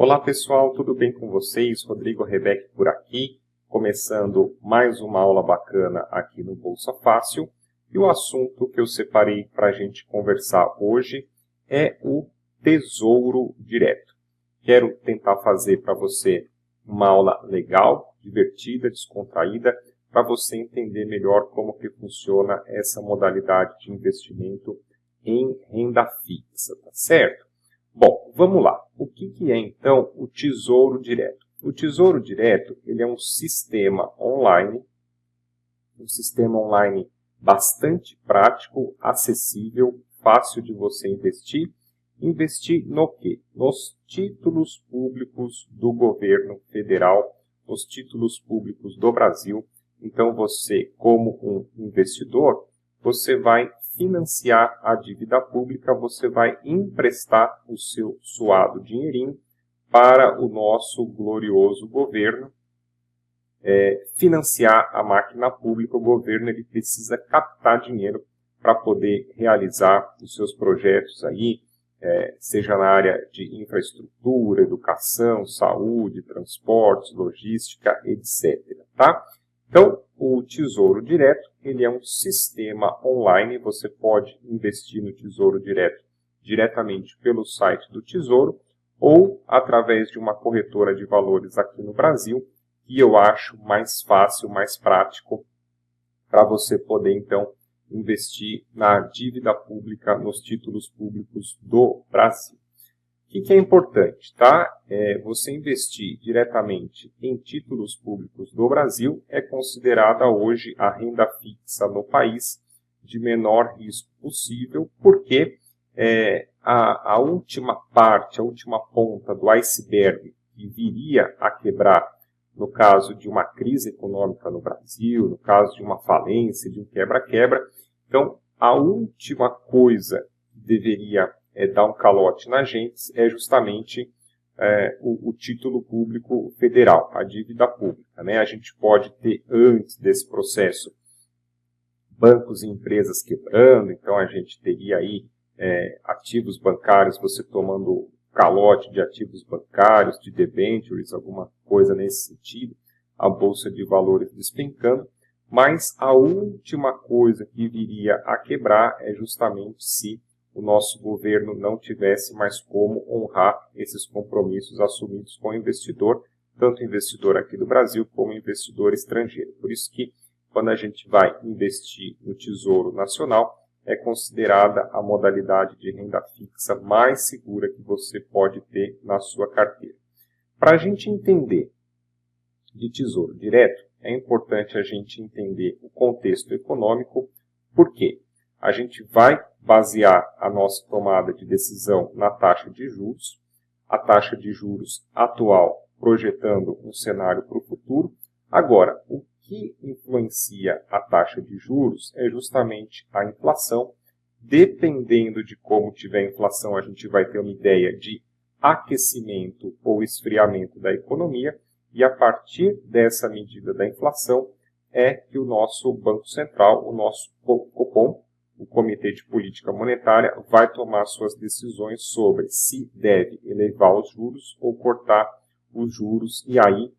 Olá pessoal, tudo bem com vocês? Rodrigo Rebeck por aqui, começando mais uma aula bacana aqui no Bolsa Fácil. E o assunto que eu separei para a gente conversar hoje é o Tesouro Direto. Quero tentar fazer para você uma aula legal, divertida, descontraída, para você entender melhor como que funciona essa modalidade de investimento em renda fixa, tá certo? Bom, vamos lá. O que é então o Tesouro Direto? O Tesouro Direto ele é um sistema online bastante prático, acessível, fácil de você investir. Investir no quê? Nos títulos públicos do governo federal, os títulos públicos do Brasil. Então você, como um investidor, você vai financiar a dívida pública, você vai emprestar o seu suado dinheirinho para o nosso glorioso governo financiar a máquina pública. O governo ele precisa captar dinheiro para poder realizar os seus projetos aí, seja na área de infraestrutura, educação, saúde, transportes, logística, etc. Tá? Então, o Tesouro Direto ele é um sistema online. Você pode investir no Tesouro Direto diretamente pelo site do Tesouro ou através de uma corretora de valores aqui no Brasil, que eu acho mais fácil, mais prático para você poder, então, investir na dívida pública, nos títulos públicos do Brasil. O que é importante, tá? Você investir diretamente em títulos públicos do Brasil é considerada hoje a renda fixa no país de menor risco possível, porque a última parte, a última ponta do iceberg que viria a quebrar no caso de uma crise econômica no Brasil, no caso de uma falência, de um quebra-quebra. Então, a última coisa que deveria dar um calote na gente é justamente o título público federal, a dívida pública, né? A gente pode ter, antes desse processo, bancos e empresas quebrando, então a gente teria aí ativos bancários, você tomando calote de ativos bancários, de debentures, alguma coisa nesse sentido, a Bolsa de Valores despencando, mas a última coisa que viria a quebrar é justamente se o nosso governo não tivesse mais como honrar esses compromissos assumidos com o investidor, tanto investidor aqui do Brasil como investidor estrangeiro. Por isso que quando a gente vai investir no Tesouro Nacional, é considerada a modalidade de renda fixa mais segura que você pode ter na sua carteira. Para a gente entender de Tesouro Direto, é importante a gente entender o contexto econômico, porque a gente vai basear a nossa tomada de decisão na taxa de juros, a taxa de juros atual projetando um cenário para o futuro. Agora, o que influencia a taxa de juros é justamente a inflação. Dependendo de como tiver a inflação, a gente vai ter uma ideia de aquecimento ou esfriamento da economia, e a partir dessa medida da inflação é que o nosso Banco Central, o nosso Copom, o Comitê de Política Monetária, vai tomar suas decisões sobre se deve elevar os juros ou cortar os juros. E aí,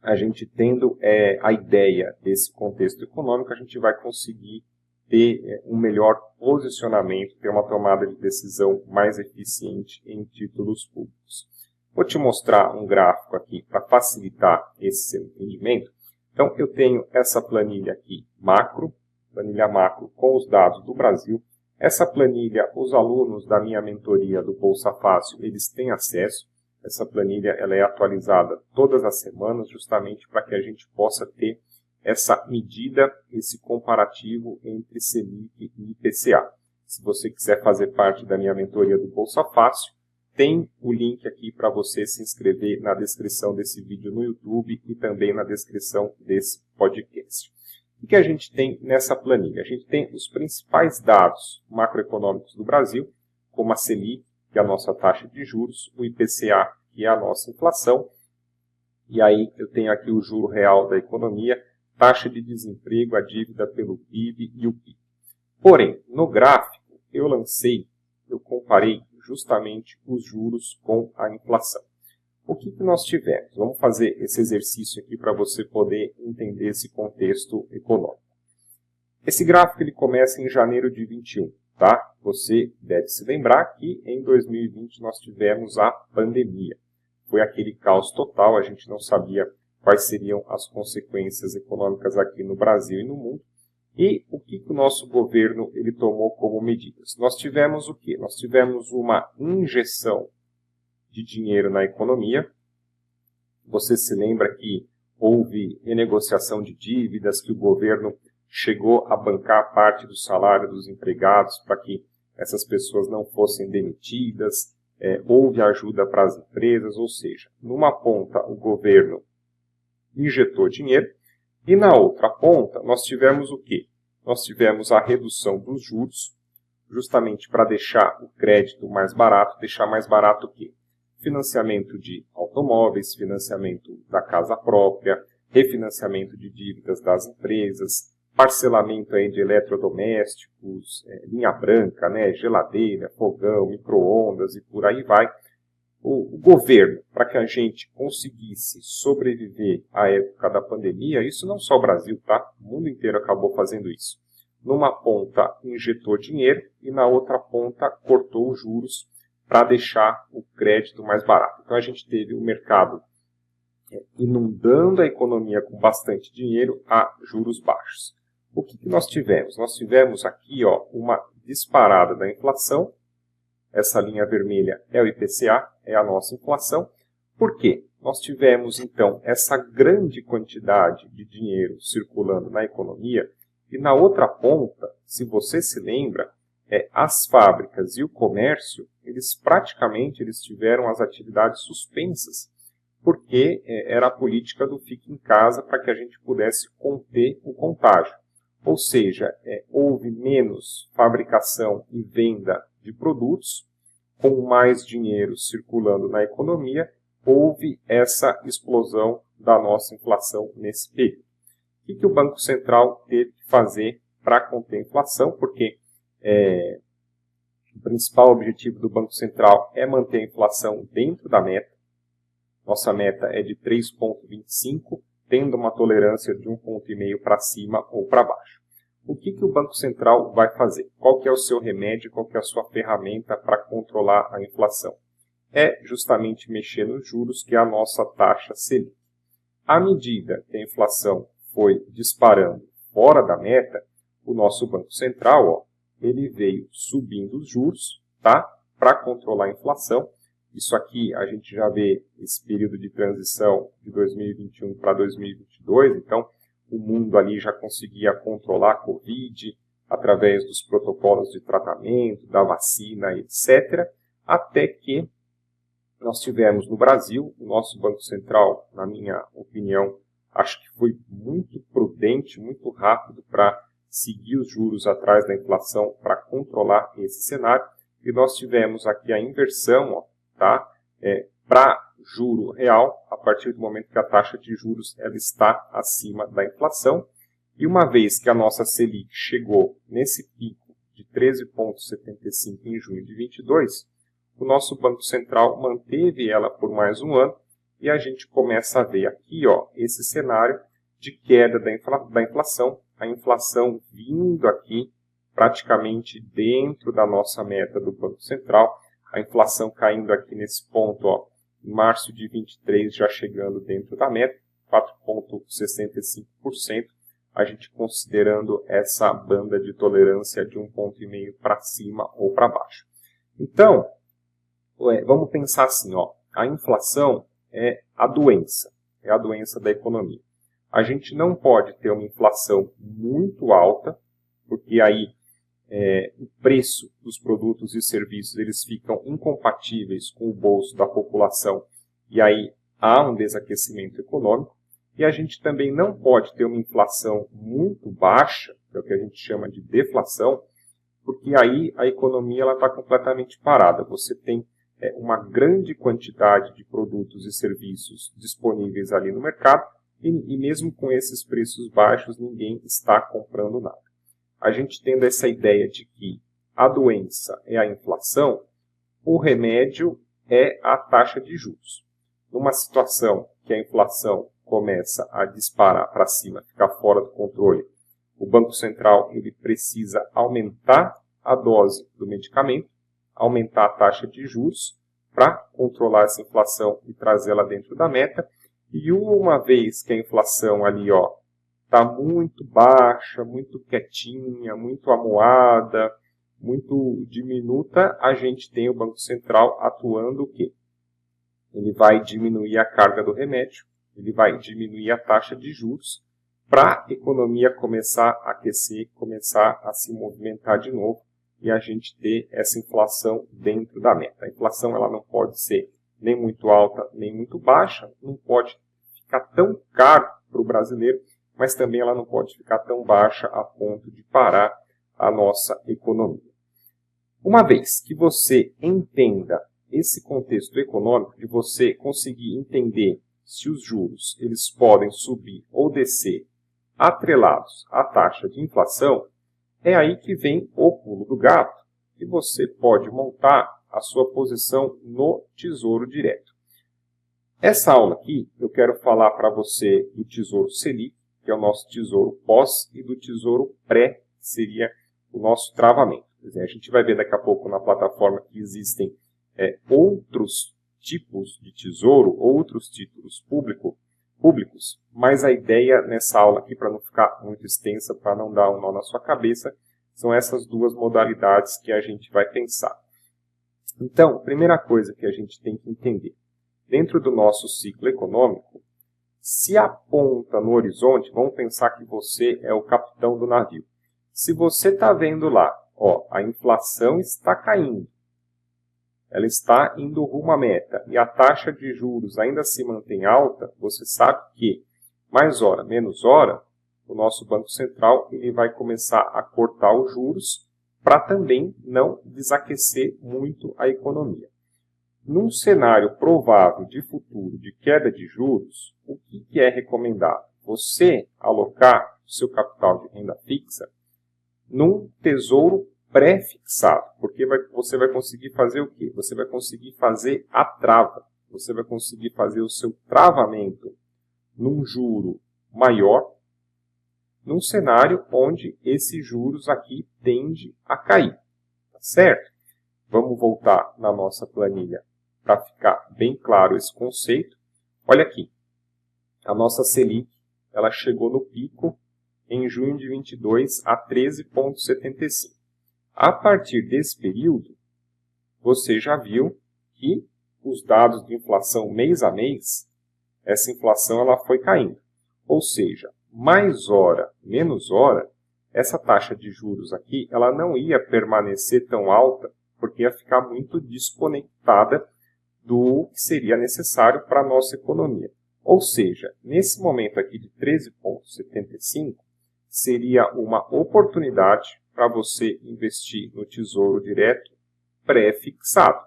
a gente tendo a ideia desse contexto econômico, a gente vai conseguir ter um melhor posicionamento, ter uma tomada de decisão mais eficiente em títulos públicos. Vou te mostrar um gráfico aqui para facilitar esse seu entendimento. Então, eu tenho essa planilha aqui, planilha macro com os dados do Brasil. Essa planilha, os alunos da minha mentoria do Bolsa Fácil, eles têm acesso. Essa planilha ela é atualizada todas as semanas, justamente para que a gente possa ter essa medida, esse comparativo entre Selic e IPCA. Se você quiser fazer parte da minha mentoria do Bolsa Fácil, tem o link aqui para você se inscrever na descrição desse vídeo no YouTube e também na descrição desse podcast. O que a gente tem nessa planilha? A gente tem os principais dados macroeconômicos do Brasil, como a Selic, que é a nossa taxa de juros, o IPCA, que é a nossa inflação, e aí eu tenho aqui o juro real da economia, taxa de desemprego, a dívida pelo PIB e o PIB. Porém, no gráfico, eu comparei justamente os juros com a inflação. O que nós tivemos? Vamos fazer esse exercício aqui para você poder entender esse contexto econômico. Esse gráfico ele começa em janeiro de 21, tá? Você deve se lembrar que em 2020 nós tivemos a pandemia. Foi aquele caos total, a gente não sabia quais seriam as consequências econômicas aqui no Brasil e no mundo. E o que o nosso governo ele tomou como medidas? Nós tivemos o quê? Nós tivemos uma injeção de dinheiro na economia. Você se lembra que houve renegociação de dívidas, que o governo chegou a bancar parte do salário dos empregados para que essas pessoas não fossem demitidas, houve ajuda para as empresas, ou seja, numa ponta o governo injetou dinheiro e na outra ponta nós tivemos o quê? Nós tivemos a redução dos juros, justamente para deixar o crédito mais barato. Deixar mais barato o quê? Financiamento de automóveis, financiamento da casa própria, refinanciamento de dívidas das empresas, parcelamento aí de eletrodomésticos, linha branca, né, geladeira, fogão, micro-ondas e por aí vai. O governo, para que a gente conseguisse sobreviver à época da pandemia, isso não só o Brasil, tá? O mundo inteiro acabou fazendo isso. Numa ponta injetou dinheiro e na outra ponta cortou os juros para deixar o crédito mais barato. Então a gente teve o mercado inundando a economia com bastante dinheiro a juros baixos. O que nós tivemos? Nós tivemos aqui uma disparada da inflação. Essa linha vermelha é o IPCA, é a nossa inflação. Por quê? Nós tivemos então essa grande quantidade de dinheiro circulando na economia e na outra ponta, se você se lembra, as fábricas e o comércio, eles tiveram as atividades suspensas, porque era a política do fique em casa para que a gente pudesse conter o contágio. Ou seja, houve menos fabricação e venda de produtos, com mais dinheiro circulando na economia, houve essa explosão da nossa inflação nesse período. O que o Banco Central teve que fazer para conter a inflação? Porque o principal objetivo do Banco Central é manter a inflação dentro da meta. Nossa meta é de 3,25, tendo uma tolerância de 1,5 para cima ou para baixo. O que o Banco Central vai fazer? Qual que é o seu remédio, qual que é a sua ferramenta para controlar a inflação? É justamente mexer nos juros, que é a nossa taxa Selic. À medida que a inflação foi disparando fora da meta, o nosso Banco Central ele veio subindo os juros, tá? Para controlar a inflação. Isso aqui a gente já vê esse período de transição de 2021 para 2022, então o mundo ali já conseguia controlar a Covid através dos protocolos de tratamento, da vacina, etc. Até que nós tivemos no Brasil, o nosso Banco Central, na minha opinião, acho que foi muito prudente, muito rápido para seguir os juros atrás da inflação para controlar esse cenário. E nós tivemos aqui a inversão, tá? Para juro real, a partir do momento que a taxa de juros ela está acima da inflação. E uma vez que a nossa Selic chegou nesse pico de 13,75 em junho de 22, o nosso Banco Central manteve ela por mais um ano e a gente começa a ver aqui esse cenário de queda da inflação, a inflação vindo aqui praticamente dentro da nossa meta do Banco Central, a inflação caindo aqui nesse ponto, em março de 23 já chegando dentro da meta, 4,65%, a gente considerando essa banda de tolerância de 1,5 para cima ou para baixo. Então, vamos pensar assim, a inflação é a doença da economia. A gente não pode ter uma inflação muito alta, porque aí o preço dos produtos e serviços eles ficam incompatíveis com o bolso da população e aí há um desaquecimento econômico. E a gente também não pode ter uma inflação muito baixa, que é o que a gente chama de deflação, porque aí a economia está completamente parada. Você tem uma grande quantidade de produtos e serviços disponíveis ali no mercado e mesmo com esses preços baixos ninguém está comprando nada. A gente tendo essa ideia de que a doença é a inflação, o remédio é a taxa de juros. numa situação que a inflação começa a disparar para cima, ficar fora do controle, o Banco Central ele precisa aumentar a dose do medicamento, aumentar a taxa de juros para controlar essa inflação e trazê-la dentro da meta. E uma vez que a inflação ali está muito baixa, muito quietinha, muito amuada, muito diminuta, a gente tem o Banco Central atuando o quê? Ele vai diminuir a carga do remédio, ele vai diminuir a taxa de juros para a economia começar a aquecer, começar a se movimentar de novo e a gente ter essa inflação dentro da meta. A inflação ela não pode ser nem muito alta, nem muito baixa, não pode ficar tão caro para o brasileiro, mas também ela não pode ficar tão baixa a ponto de parar a nossa economia. Uma vez que você entenda esse contexto econômico, de você conseguir entender se os juros eles podem subir ou descer atrelados à taxa de inflação, é aí que vem o pulo do gato, que você pode montar a sua posição no Tesouro Direto. Essa aula aqui eu quero falar para você do Tesouro Selic, que é o nosso Tesouro Pós, e do Tesouro Pré, que seria o nosso travamento. Quer dizer, a gente vai ver daqui a pouco na plataforma que existem outros tipos de tesouro, outros títulos públicos, mas a ideia nessa aula aqui, para não ficar muito extensa, para não dar um nó na sua cabeça, são essas duas modalidades que a gente vai pensar. Então, primeira coisa que a gente tem que entender, dentro do nosso ciclo econômico, se aponta no horizonte, vamos pensar que você é o capitão do navio. Se você está vendo lá, a inflação está caindo, ela está indo rumo à meta e a taxa de juros ainda se mantém alta, você sabe que, mais hora, menos hora, o nosso Banco Central ele vai começar a cortar os juros para também não desaquecer muito a economia. Num cenário provável de futuro de queda de juros, o que é recomendado? Você alocar o seu capital de renda fixa num tesouro pré-fixado, porque você vai conseguir fazer o quê? Você vai conseguir fazer a trava, você vai conseguir fazer o seu travamento num juro maior, num cenário onde esses juros aqui tende a cair, tá certo? Vamos voltar na nossa planilha para ficar bem claro esse conceito. Olha aqui, a nossa Selic ela chegou no pico em junho de 22 a 13,75. A partir desse período, você já viu que os dados de inflação mês a mês, essa inflação ela foi caindo. Ou seja, mais hora, menos hora, essa taxa de juros aqui ela não ia permanecer tão alta, porque ia ficar muito desconectada do que seria necessário para a nossa economia. Ou seja, nesse momento aqui de 13,75, seria uma oportunidade para você investir no Tesouro Direto pré-fixado,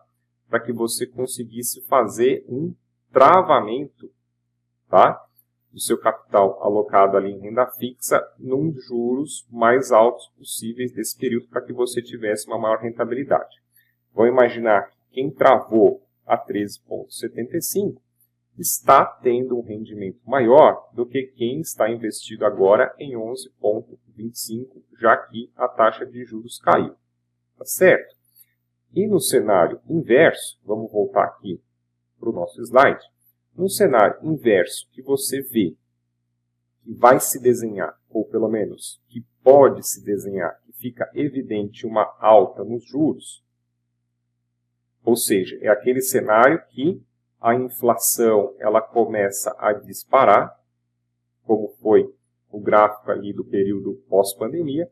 para que você conseguisse fazer um travamento, tá, do seu capital alocado ali em renda fixa num juros mais altos possíveis desse período para que você tivesse uma maior rentabilidade. Vamos imaginar que quem travou a 13,75 está tendo um rendimento maior do que quem está investido agora em 11,25, já que a taxa de juros caiu. Tá certo? E no cenário inverso, vamos voltar aqui para o nosso slide, no cenário inverso que você vê que vai se desenhar, ou pelo menos que pode se desenhar, que fica evidente uma alta nos juros, ou seja, é aquele cenário que a inflação ela começa a disparar, como foi o gráfico ali do período pós-pandemia.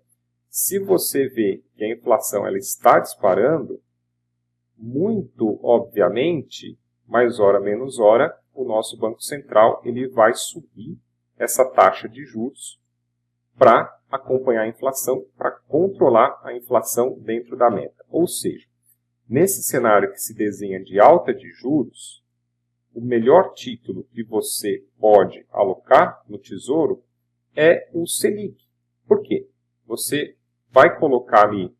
Se você vê que a inflação ela está disparando, muito obviamente, mais hora menos hora, o nosso Banco Central ele vai subir essa taxa de juros para acompanhar a inflação, para controlar a inflação dentro da meta. Ou seja, nesse cenário que se desenha de alta de juros, o melhor título que você pode alocar no Tesouro é o Selic. Por quê? Você vai colocar ali,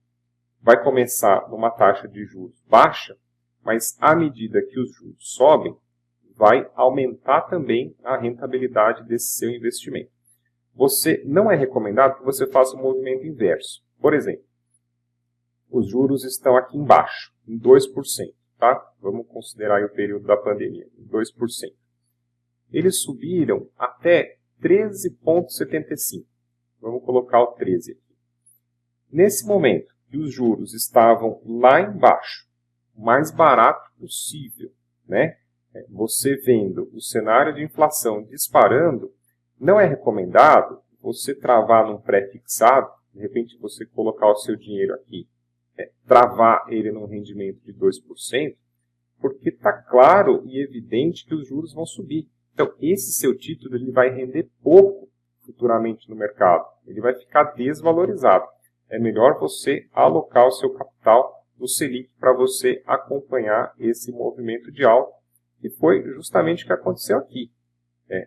vai começar numa taxa de juros baixa, mas à medida que os juros sobem, vai aumentar também a rentabilidade desse seu investimento. Não é recomendado que você faça um movimento inverso. Por exemplo, os juros estão aqui embaixo, em 2%. Tá? Vamos considerar aí o período da pandemia, 2%. Eles subiram até 13,75. Vamos colocar o 13 aqui. Nesse momento que os juros estavam lá embaixo, o mais barato possível, né? Você vendo o cenário de inflação disparando, não é recomendado você travar num pré-fixado, de repente você colocar o seu dinheiro aqui, travar ele num rendimento de 2%, porque está claro e evidente que os juros vão subir. Então, esse seu título ele vai render pouco futuramente no mercado. Ele vai ficar desvalorizado. É melhor você alocar o seu capital no Selic para você acompanhar esse movimento de alta, que foi justamente o que aconteceu aqui.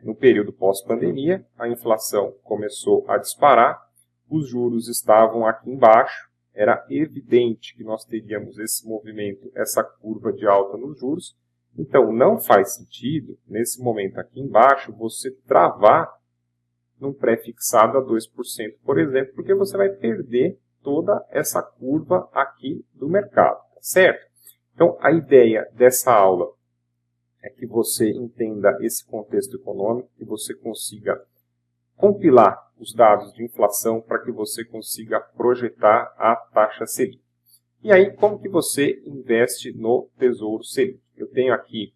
No período pós-pandemia, a inflação começou a disparar, os juros estavam aqui embaixo, era evidente que nós teríamos esse movimento, essa curva de alta nos juros. Então, não faz sentido, nesse momento aqui embaixo, você travar num pré-fixado a 2%, por exemplo, porque você vai perder toda essa curva aqui do mercado, tá certo? Então, a ideia dessa aula é que você entenda esse contexto econômico, que você consiga compilar os dados de inflação para que você consiga projetar a taxa Selic. E aí, como que você investe no Tesouro Selic? Eu tenho aqui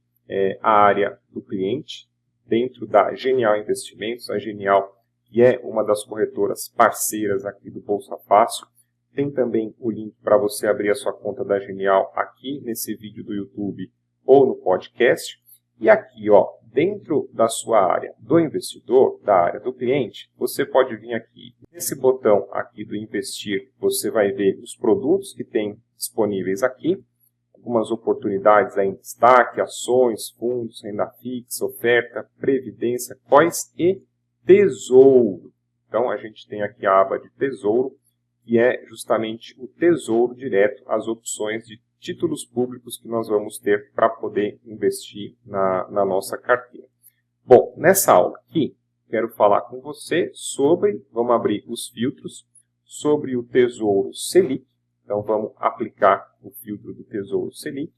a área do cliente, dentro da Genial Investimentos, a Genial, que é uma das corretoras parceiras aqui do Bolsa Fácil. Tem também o link para você abrir a sua conta da Genial aqui nesse vídeo do YouTube ou no podcast. E aqui, ó, dentro da sua área do investidor, da área do cliente, você pode vir aqui, nesse botão aqui do investir, você vai ver os produtos que tem disponíveis aqui, algumas oportunidades aí em destaque, ações, fundos, renda fixa, oferta, previdência, COIs e tesouro. Então, a gente tem aqui a aba de tesouro, que é justamente o tesouro direto, as opções de títulos públicos que nós vamos ter para poder investir na nossa carteira. Bom, nessa aula aqui, quero falar com você sobre, vamos abrir os filtros, sobre o Tesouro Selic. Então, vamos aplicar o filtro do Tesouro Selic.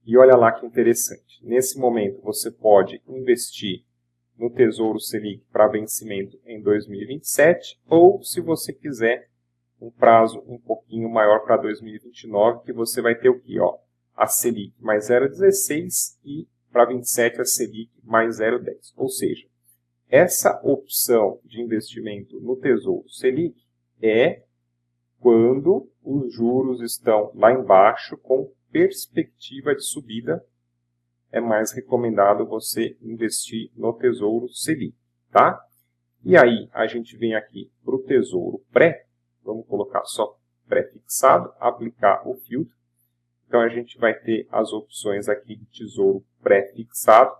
E olha lá que interessante. Nesse momento, você pode investir no Tesouro Selic para vencimento em 2027, ou, se você quiser, um prazo um pouquinho maior para 2029, que você vai ter o quê? Ó, a Selic mais 0,16 e para 27 a Selic mais 0,10. Ou seja, essa opção de investimento no Tesouro Selic é quando os juros estão lá embaixo com perspectiva de subida, é mais recomendado você investir no Tesouro Selic, tá? E aí a gente vem aqui para o Tesouro Pré. Vamos colocar só pré-fixado, aplicar o filtro. Então, a gente vai ter as opções aqui de tesouro pré-fixado.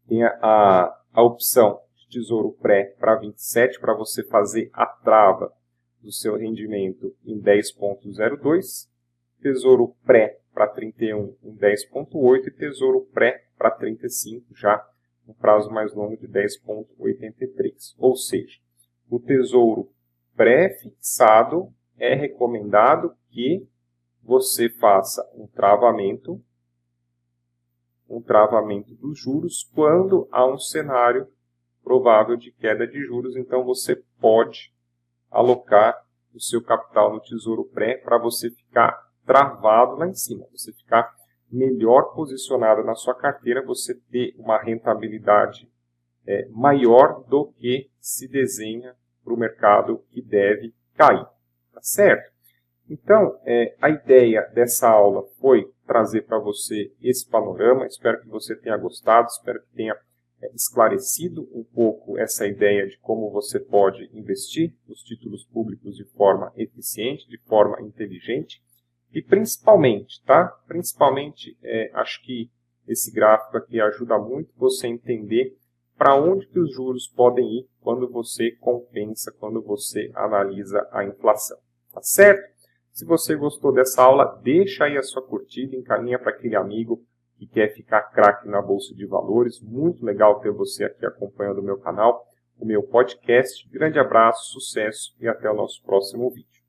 Tem a opção de tesouro pré para 27, para você fazer a trava do seu rendimento em 10,02. Tesouro pré para 31 em 10,8 e tesouro pré para 35, já um prazo mais longo de 10,83. Ou seja, o tesouro pré-fixado é recomendado que você faça um travamento dos juros quando há um cenário provável de queda de juros. Então, você pode alocar o seu capital no Tesouro Pré para você ficar travado lá em cima, você ficar melhor posicionado na sua carteira, você ter uma rentabilidade maior do que se desenha para o mercado que deve cair, tá certo? Então, a ideia dessa aula foi trazer para você esse panorama. Espero que você tenha gostado, espero que tenha esclarecido um pouco essa ideia de como você pode investir nos títulos públicos de forma eficiente, de forma inteligente. E principalmente, tá? Principalmente, acho que esse gráfico aqui ajuda muito você a entender para onde que os juros podem ir quando você compensa, quando você analisa a inflação. Tá certo? Se você gostou dessa aula, deixa aí a sua curtida, encaminha para aquele amigo que quer ficar craque na Bolsa de Valores. Muito legal ter você aqui acompanhando o meu canal, o meu podcast. Grande abraço, sucesso e até o nosso próximo vídeo.